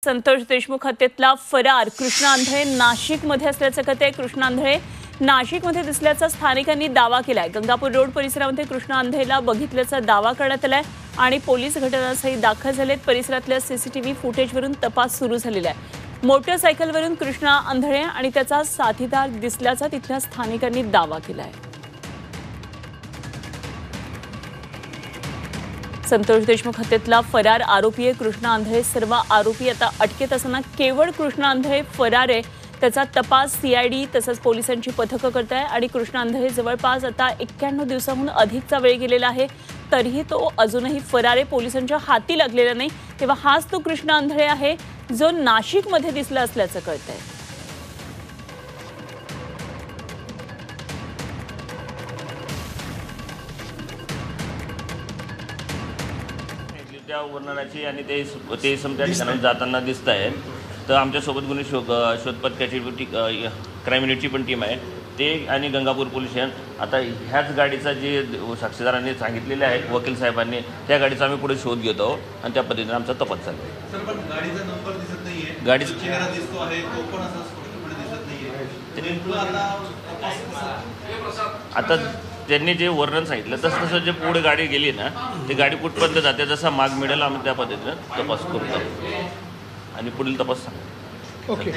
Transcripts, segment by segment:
संतोष देशमुख हत्येतला फरार कृष्णा आंधळे नाशिकमध्ये असल्याचं कळत आहे। कृष्णा आंधळे नाशिकमध्ये दिसल्याचा स्थानिकांनी दावा केलाय। गंगापूर रोड परिसरामध्ये कृष्णा आंधळेला बघितल्याचा दावा करण्यात आलाय आणि पोलीस घटनास्थळी दाखल झालेत। परिसरातल्या सीसीटीव्ही फुटेजवरून तपास सुरू झालेला आहे। मोटरसायकलवरून कृष्णा आंधळे आणि त्याचा साथीदार दिसल्याचा तिथल्या स्थानिकांनी दावा केलाय। संतोष देशमुख हत्येतला फरार आरोपी आहे कृष्णा आंधळे। सर्व आरोपी आता अटकेत असताना केवळ कृष्णा आंधळे फरार आहे त्याचा तपास सीआयडी तसंच पोलिसांची पथकं करत आहे आणि कृष्णा आंधळे जवळपास आता 91 दिवसांहून अधिकचा वेळ गेलेला आहे तरीही तो अजूनही फरार आहे, पोलिसांच्या हाती लागलेला नाही। तेव्हा हाच तो कृष्णा आंधळे आहे जो नाशिकमध्ये दिसला असल्याचं कळत आहे। त्या वर्णनाची आणि ते समजा ठिकाणी जाताना दिसत आहे। तर आमच्यासोबत गुन्हे शोध पथकाची क्राईम युनिटची पण टीम आहे ते आणि गंगापूर पोलीस स्टेशन आता ह्याच गाडीचा जे साक्षीदारांनी सांगितलेले आहे वकील साहेबांनी त्या गाडीचा आम्ही पुढे शोध घेत आहोत आणि त्या पद्धतीने आमचा तपास चालू आहे। सर पण गाडीचा नंबर दिसत नाहीये, गाडीचा चेहरा दिसतो आहे तो पण असा स्पष्टपणे दिसत नाहीये। आता त्यांनी जे वर्णन सांगितलं तसं जे पुढे गाडी गेली ना ती गाडी कुठपर्यंत जाते जसा माग मिळेल आम्ही त्या पद्धतीने तपास करतो आणि पुढील तपास सांगतो। ओके,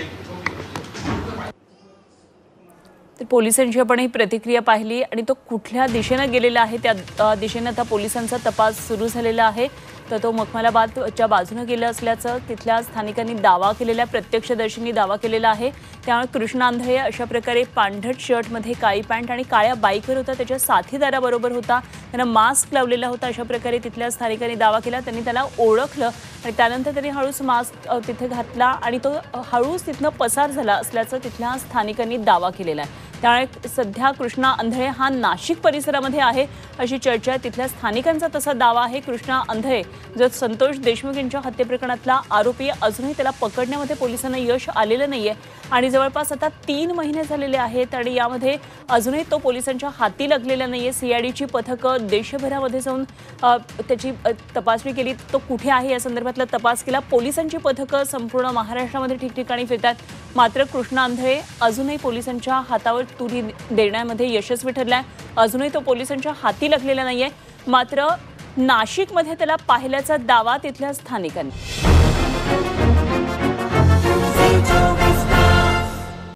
तर पोलिसांची आपण ही प्रतिक्रिया पाहिली आणि तो कुठल्या दिशेने गेलेला आहे त्या दिशेने आता पोलिसांचा तपास सुरू झालेला आहे। तर तो मखमलाबादच्या बाजूने गेला असल्याचं तिथल्या स्थानिकांनी दावा केलेला, प्रत्यक्षदर्शींनी दावा केलेला आहे। त्यामुळे कृष्णा आंधळे अशा प्रकारे पांढरट शर्टमध्ये काळी पॅन्ट आणि काळ्या बाईकवर होता, त्याच्या साथीदाराबरोबर होता, त्यानं मास्क लावलेला होता अशा प्रकारे तिथल्या स्थानिकांनी दावा केला। त्यांनी त्याला ओळखलं आणि त्यानंतर त्यांनी हळूच मास्क तिथे घातला आणि तो हळूच तिथनं पसार झाला असल्याचं तिथल्या स्थानिकांनी दावा केलेला आहे। त्यामुळे सध्या कृष्णा आंधळे हा नाशिक परिसरामध्ये आहे अशी चर्चा आहे। तिथल्या स्थानिकांचा तसा दावा आहे। कृष्णा आंधळे जो संतोष देशमुख यांच्या हत्ये प्रकरणातला आरोपी अजूनही त्याला पकडण्यामध्ये पोलिसांना यश आलेलं नाहीये आणि जवळपास आता 3 महिने झालेले आहेत आणि यामध्ये अजूनही तो पोलिसांच्या हाती लागलेला नाहीये। सीआयडीची पथकं देशभरामध्ये जाऊन त्याची तपासणी केली, तो कुठे आहे या संदर्भातला तपास केला। पोलिसांची पथकं संपूर्ण महाराष्ट्रामध्ये ठिकठिकाणी फिरतात, मात्र कृष्णा आंधळे अजूनही पोलिसांच्या हातावर तुरी देण्यामध्ये यशस्वी ठरलाय। अजूनही तो पोलिसांच्या हाती लागलेला नाहीये, मात्र नाशिकमध्ये त्याला पाहिल्याचा दावा तिथल्या स्थानिकांनी